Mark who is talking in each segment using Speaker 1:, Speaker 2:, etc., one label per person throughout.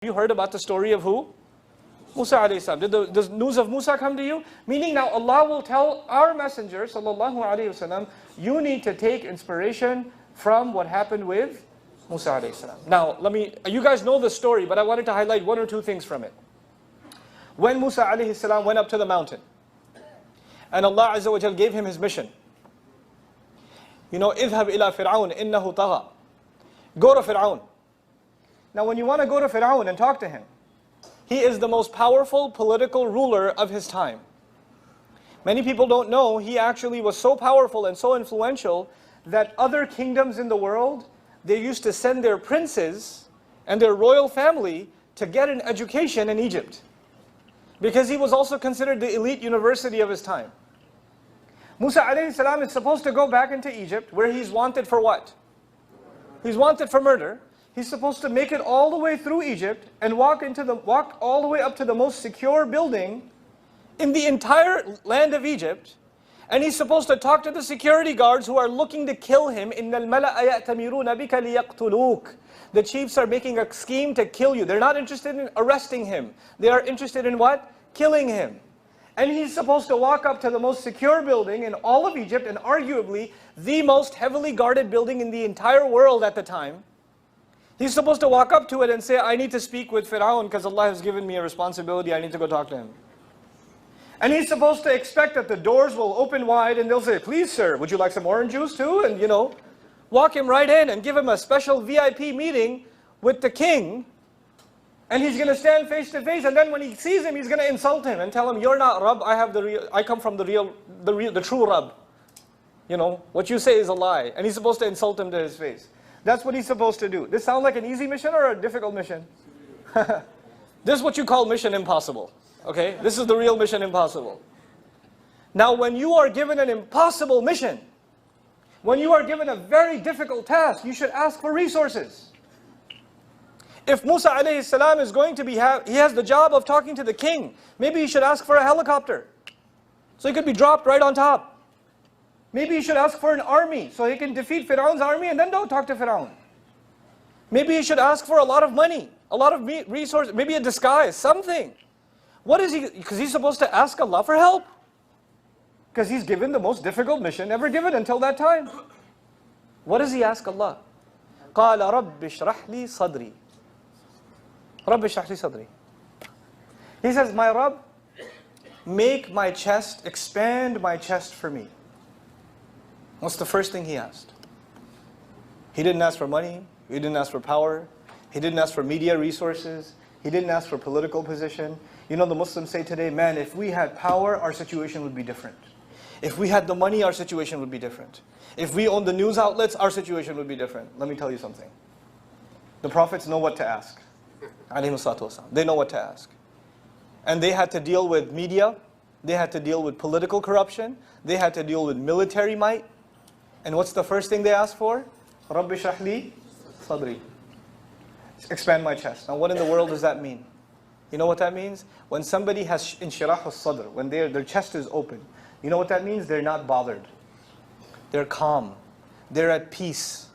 Speaker 1: You heard about the story of who? Musa alayhi salam. Did the news of Musa come to you? Meaning now Allah will tell our messenger sallallahu alayhi wasallam, you need to take inspiration from what happened with Musa alayhi salam. Now you guys know the story, but I wanted to highlight one or two things from it. When Musa alayhi salam went up to the mountain, and Allah Azza wa Jal gave him his mission. اذهب إلى فرعون إنه طغى. Go to Fir'aun. Now when you want to go to Fir'aun and talk to him, he is the most powerful political ruler of his time. Many people don't know he actually was so powerful and so influential that other kingdoms in the world, they used to send their princes and their royal family to get an education in Egypt. Because he was also considered the elite university of his time. Musa alayhi salam is supposed to go back into Egypt where he's wanted for what? He's wanted for murder. He's supposed to make it all the way through Egypt and walk all the way up to the most secure building in the entire land of Egypt. And he's supposed to talk to the security guards who are looking to kill him. إِنَّ الْمَلَأَ يَأْتَمِرُونَ بِكَ لِيَقْتُلُوكَ. The chiefs are making a scheme to kill you. They're not interested in arresting him. They are interested in what? Killing him. And he's supposed to walk up to the most secure building in all of Egypt, and arguably the most heavily guarded building in the entire world at the time. He's supposed to walk up to it and say, I need to speak with Fir'aun because Allah has given me a responsibility, I need to go talk to him. And he's supposed to expect that the doors will open wide and they'll say, please sir, would you like some orange juice too? And walk him right in and give him a special VIP meeting with the king. And he's going to stand face to face, and then when he sees him, he's going to insult him and tell him, you're not Rabb, I come from the true Rabb. What you say is a lie. And he's supposed to insult him to his face. That's what he's supposed to do. This sound like an easy mission or a difficult mission? This is what you call mission impossible. Okay? This is the real mission impossible. Now when you are given an impossible mission, when you are given a very difficult task, you should ask for resources. If Musa alayhi salam is going to he has the job of talking to the king, maybe he should ask for a helicopter, so he could be dropped right on top. Maybe he should ask for an army, so he can defeat Fir'aun's army and then go talk to Fir'aun. Maybe he should ask for a lot of money, a lot of resources, maybe a disguise, something. What is he? Because he's supposed to ask Allah for help. Because he's given the most difficult mission ever given until that time. What does he ask Allah? قَالَ رَبِّ اشْرَحْ لِي صَدْرِي. Rabbi اشرح لي صدري. He says, my Rabb, make my chest, expand my chest for me. What's the first thing he asked? He didn't ask for money, he didn't ask for power, he didn't ask for media resources, he didn't ask for political position. The Muslims say today, man, if we had power, our situation would be different. If we had the money, our situation would be different. If we owned the news outlets, our situation would be different. Let me tell you something. The prophets know what to ask. They know what to ask. And they had to deal with media, they had to deal with political corruption, they had to deal with military might. And what's the first thing they asked for? Rabbi shrah li sadri. Expand my chest. Now what in the world does that mean? You know what that means? When somebody has inshirah al-sadr, when their chest is open, you know what that means? They're not bothered. They're calm. They're at peace.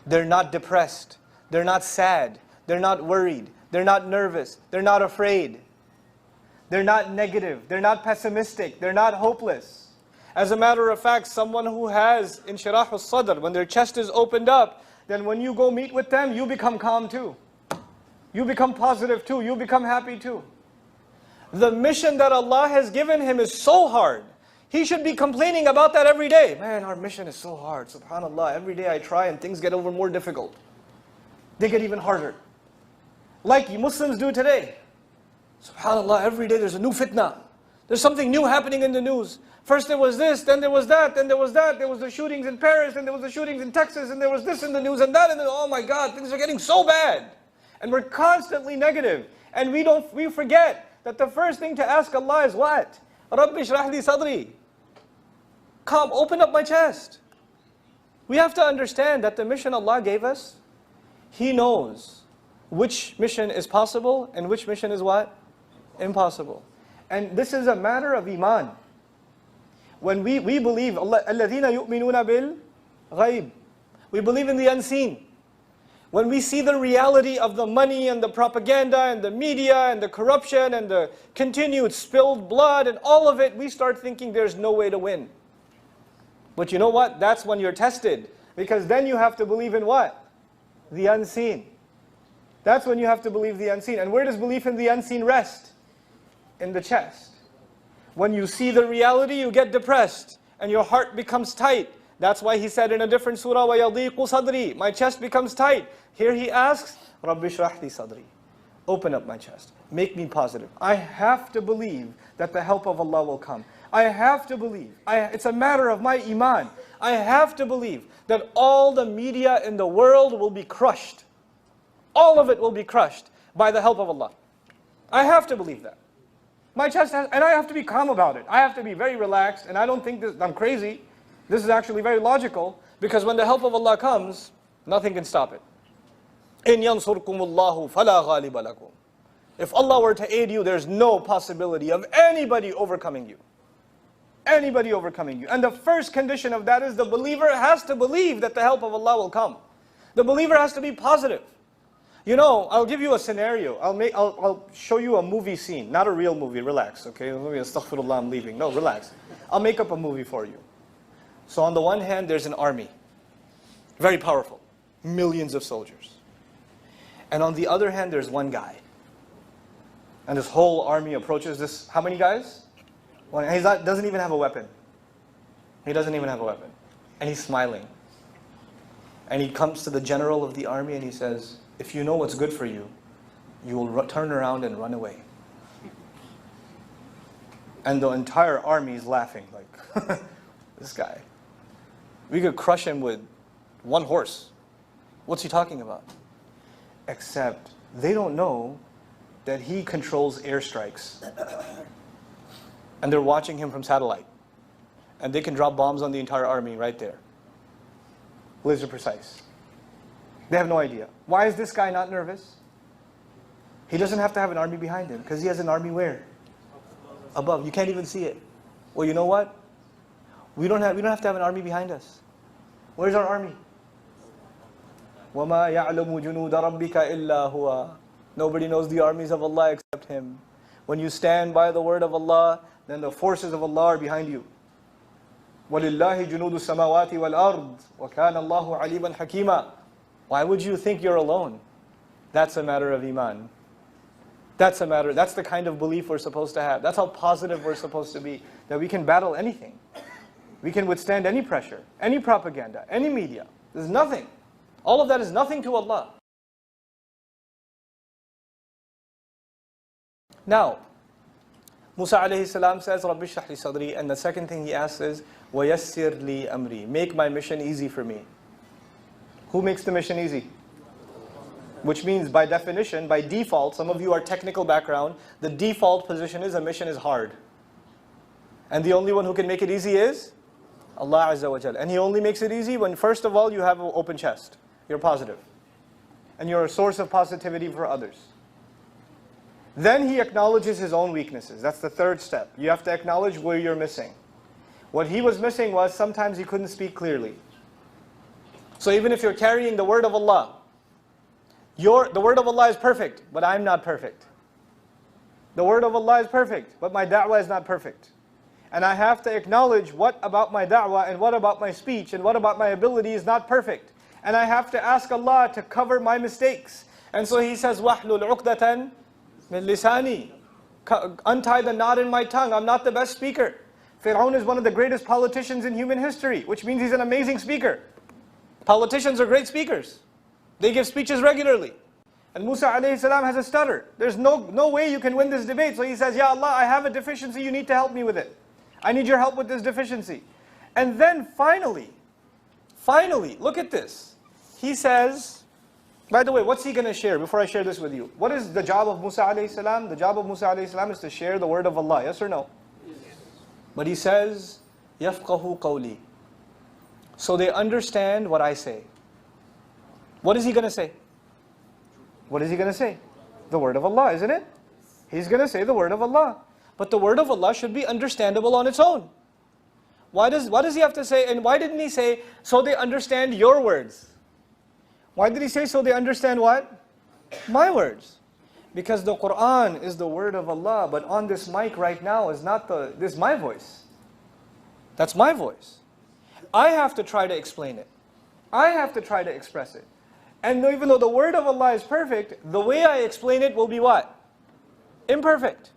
Speaker 1: They're not depressed. They're not sad. They're not worried. They're not nervous. They're not afraid. They're not negative. They're not pessimistic. They're not hopeless. As a matter of fact, someone who has inshirah al-sadr, when their chest is opened up, then when you go meet with them, you become calm too. You become positive too. You become happy too. The mission that Allah has given him is so hard. He should be complaining about that every day. Man, our mission is so hard. SubhanAllah, every day I try and things get over more difficult. They get even harder. Like you Muslims do today. SubhanAllah, every day there's a new fitna. There's something new happening in the news. First there was this, then there was that, then there was that. There was the shootings in Paris, and there was the shootings in Texas, and there was this in the news, and that, and then, oh my God, things are getting so bad. And we're constantly negative. And we forget that the first thing to ask Allah is what? Rabbi shrah li sadri. Come, open up my chest. We have to understand that the mission Allah gave us, He knows which mission is possible and which mission is what? Impossible. And this is a matter of iman. When we believe, الَّذِينَ يُؤْمِنُونَ بِالْغَيْبِ, we believe in the unseen. when we see the reality of the money and the propaganda and the media and the corruption and the continued spilled blood and all of it, we start thinking there's no way to win. But you know what? That's when you're tested. Because then you have to believe in what? The unseen. That's when you have to believe the unseen. And where does belief in the unseen rest? In the chest. When you see the reality, you get depressed and your heart becomes tight. That's why he said in a different surah, وَيَضِيقُ صَدْرِي, my chest becomes tight. Here he asks, رَبِّ اشْرَحْ لِي صَدْرِي, open up my chest, make me positive. I have to believe that the help of Allah will come. I have to believe, it's a matter of my iman. I have to believe that all the media in the world will be crushed. All of it will be crushed by the help of Allah. I have to believe that. My chest has, and I have to be calm about it. I have to be very relaxed, and I don't think this, I'm crazy. This is actually very logical, because when the help of Allah comes, nothing can stop it. إِن يَنْصُرْكُمُ اللَّهُ فَلَا غَالِبَ لَكُمْ. If Allah were to aid you, there's no possibility of anybody overcoming you. Anybody overcoming you. And the first condition of that is the believer has to believe that the help of Allah will come. The believer has to be positive. You know, I'll give you a scenario. I'll show you a movie scene, not a real movie. Relax, okay? Maybe astaghfirullah, I'm leaving. No, relax. I'll make up a movie for you. So on the one hand, there's an army, very powerful, millions of soldiers. And on the other hand, there's one guy. And this whole army approaches this, how many guys? One, and he doesn't even have a weapon. He doesn't even have a weapon. And he's smiling. And he comes to the general of the army and he says, if you know what's good for you, you will turn around and run away. And the entire army is laughing, like, this guy. We could crush him with one horse. What's he talking about? Except they don't know that he controls airstrikes. And they're watching him from satellite. And they can drop bombs on the entire army right there. Laser precise. They have no idea. Why is this guy not nervous? He doesn't have to have an army behind him, because he has an army where? Above. You can't even see it. Well, you know what? We don't have to have an army behind us. Where's our army? وَمَا يَعْلَمُ جُنُودَ رَبِّكَ إِلَّا هُوَ. Nobody knows the armies of Allah except Him. When you stand by the word of Allah, then the forces of Allah are behind you. وَلِلَّهِ جُنُودُ السَّمَاوَاتِ وَالْأَرْضِ وَكَانَ اللَّهُ عَلِيمًا حَكِيمًا. Why would you think you're alone? That's a matter of iman. That's the kind of belief we're supposed to have. That's how positive we're supposed to be. That we can battle anything. We can withstand any pressure, any propaganda, any media. There's nothing. All of that is nothing to Allah. Now, Musa alayhi salam says, Rabbi shrah li sadri, and the second thing he asks is, وَيَسِّرْ لِي أَمْرِي. Make my mission easy for me. Who makes the mission easy? Which means, by definition, by default, some of you are technical background, the default position is a mission is hard. And the only one who can make it easy is Allah Azza wa Jal. And He only makes it easy when, first of all, you have an open chest. You're positive. And you're a source of positivity for others. Then He acknowledges His own weaknesses. That's the third step. You have to acknowledge where you're missing. What he was missing was sometimes he couldn't speak clearly. So even if you're carrying the word of Allah, the word of Allah is perfect, but I'm not perfect. The word of Allah is perfect, but my da'wah is not perfect. And I have to acknowledge what about my da'wah and what about my speech and what about my ability is not perfect. And I have to ask Allah to cover my mistakes. And so he says, وَحْلُلْ عُقْدَةً مِنْ لِسَانِي. Untie the knot in my tongue. I'm not the best speaker. Fir'aun is one of the greatest politicians in human history, which means he's an amazing speaker. Politicians are great speakers. They give speeches regularly. And Musa alayhi salam has a stutter. There's no way you can win this debate. So he says, Ya Allah, I have a deficiency, you need to help me with it. I need your help with this deficiency. And then finally, look at this. He says, by the way, what's he going to share before I share this with you? What is the job of Musa alayhi salam? The job of Musa alayhi salam is to share the word of Allah, yes or no? Yes. But he says, يَفْقَهُ قَوْلِي. So they understand what I say. What is he going to say? What is he going to say? The word of Allah, isn't it? He's going to say the word of Allah. But the word of Allah should be understandable on its own. Why does he have to say, and why didn't he say, so they understand your words? Why did he say so they understand what? My words. Because the Quran is the word of Allah, but on this mic right now is not this is my voice. That's my voice. I have to try to explain it. I have to try to express it. And even though the word of Allah is perfect, the way I explain it will be what? Imperfect.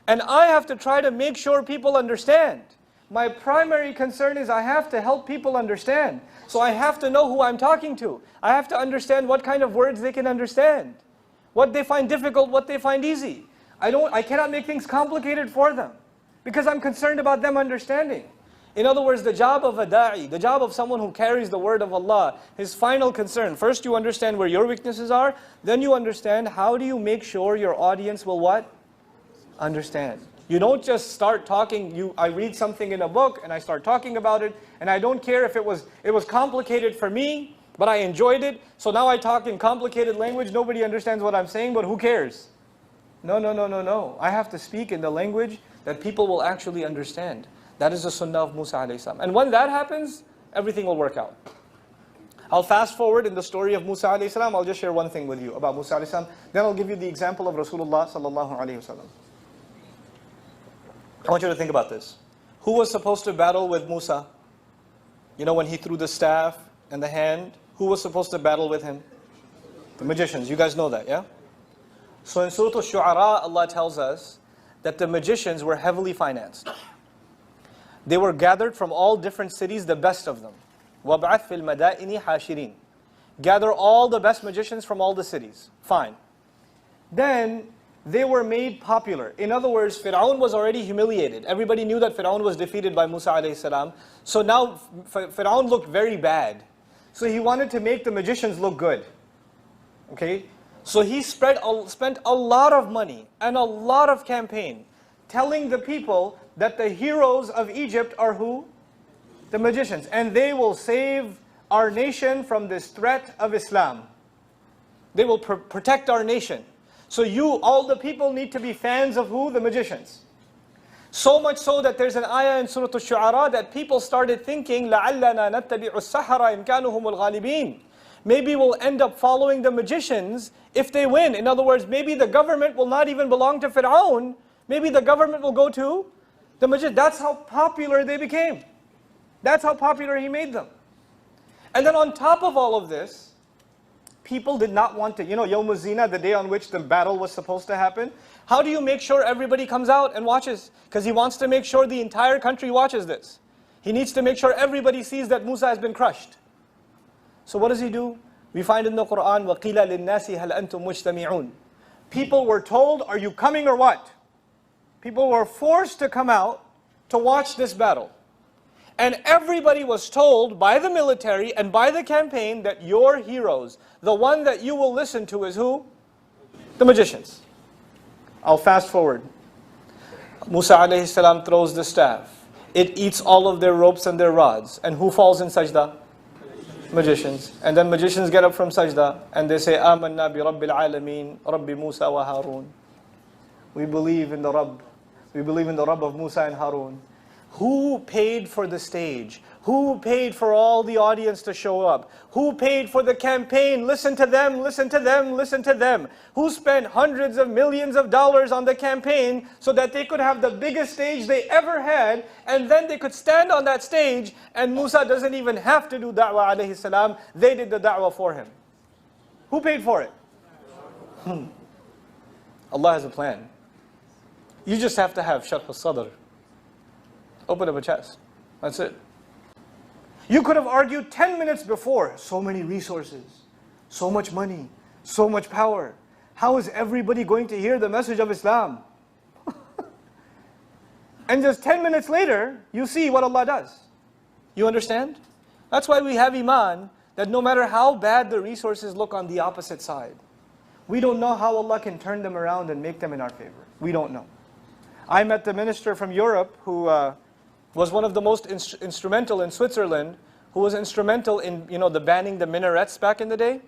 Speaker 1: And I have to try to make sure people understand. My primary concern is I have to help people understand. So I have to know who I'm talking to. I have to understand what kind of words they can understand. What they find difficult, what they find easy. I cannot make things complicated for them. Because I'm concerned about them understanding. In other words, the job of a da'i, the job of someone who carries the word of Allah, his final concern, first you understand where your weaknesses are, then you understand how do you make sure your audience will what? Understand. You don't just start talking, I read something in a book and I start talking about it, and I don't care if it was complicated for me, but I enjoyed it, so now I talk in complicated language, nobody understands what I'm saying, but who cares? No. I have to speak in the language that people will actually understand. That is the sunnah of Musa alayhi salam. And when that happens, everything will work out. I'll fast forward in the story of Musa alayhi salam. I'll just share one thing with you about Musa alayhi salam. Then I'll give you the example of Rasulullah sallallahu alayhi wasallam. I want you to think about this. Who was supposed to battle with Musa? You know, when he threw the staff and the hand, who was supposed to battle with him? The magicians. You guys know that, yeah? So in Surah Al-Shu'ara, Allah tells us that the magicians were heavily financed. They were gathered from all different cities, the best of them. وَابْعَثْ فِي الْمَدَائِنِ حَاشِرِينَ. Gather all the best magicians from all the cities. Fine. Then they were made popular. In other words, Fir'aun was already humiliated. Everybody knew that Fir'aun was defeated by Musa alayhi salam. So now Fir'aun looked very bad. So he wanted to make the magicians look good. Okay? So he spent a lot of money and a lot of campaign telling the people that the heroes of Egypt are who? The magicians. And they will save our nation from this threat of Islam. They will protect our nation. So all the people need to be fans of who? The magicians. So much so that there's an ayah in Surah Al-Shu'ara that people started thinking, لَعَلَّنَا نَتَّبِعُ السَّحَرَ إِنْ كَانُوا هُمُ الْغَالِبِينَ. Maybe we'll end up following the magicians if they win. In other words, maybe the government will not even belong to Fir'aun. Maybe the government will go to the magicians. That's how popular they became. That's how popular he made them. And then on top of all of this, people did not want to, Yawm Zina, the day on which the battle was supposed to happen. How do you make sure everybody comes out and watches? Because he wants to make sure the entire country watches this. He needs to make sure everybody sees that Musa has been crushed. So what does he do? We find in the Quran, وَقِيلَ لِلنَّاسِ هَلْ أَنْتُمْ مُجْتَمِعُونَ. People were told, are you coming or what? People were forced to come out to watch this battle. And everybody was told by the military and by the campaign that your heroes, the one that you will listen to is who? The magicians. I'll fast forward. Musa alayhi salam throws the staff. It eats all of their ropes and their rods. And who falls in sajda? Magicians. And then magicians get up from sajda and they say, آمَنَّا بِرَبِّ الْعَالَمِينَ رَبِّ مُوسَى وَهَارُونَ. We believe in the Rabb. We believe in the Rabb of Musa and Harun. Who paid for the stage? Who paid for all the audience to show up? Who paid for the campaign? Listen to them, listen to them, listen to them. Who spent hundreds of millions of dollars on the campaign so that they could have the biggest stage they ever had, and then they could stand on that stage and Musa doesn't even have to do da'wah alayhi salam. They did the da'wah for him. Who paid for it? Allah has a plan. You just have to have sharh al-sadr. Open up a chest. That's it. You could have argued 10 minutes before, so many resources, so much money, so much power. How is everybody going to hear the message of Islam? And just 10 minutes later, you see what Allah does. You understand? That's why we have iman, that no matter how bad the resources look on the opposite side, we don't know how Allah can turn them around and make them in our favor. We don't know. I met the minister from Europe who was one of the most instrumental in Switzerland, who was instrumental in the banning the minarets back in the day,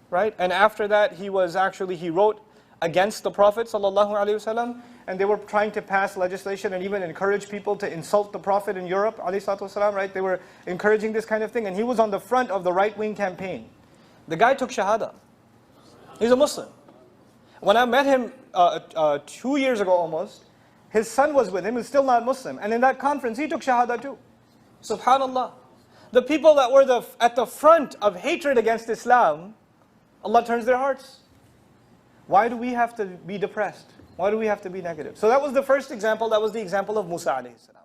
Speaker 1: right? And after that, he wrote against the Prophet ﷺ, and they were trying to pass legislation and even encourage people to insult the Prophet in Europe ﷺ, right? They were encouraging this kind of thing, and he was on the front of the right-wing campaign. The guy took Shahada. He's a Muslim. When I met him 2 years ago almost, his son was with him, he's still not Muslim. And in that conference, he took Shahada too. Subhanallah. The people that were at the front of hatred against Islam, Allah turns their hearts. Why do we have to be depressed? Why do we have to be negative? So that was the first example. That was the example of Musa alayhi salam.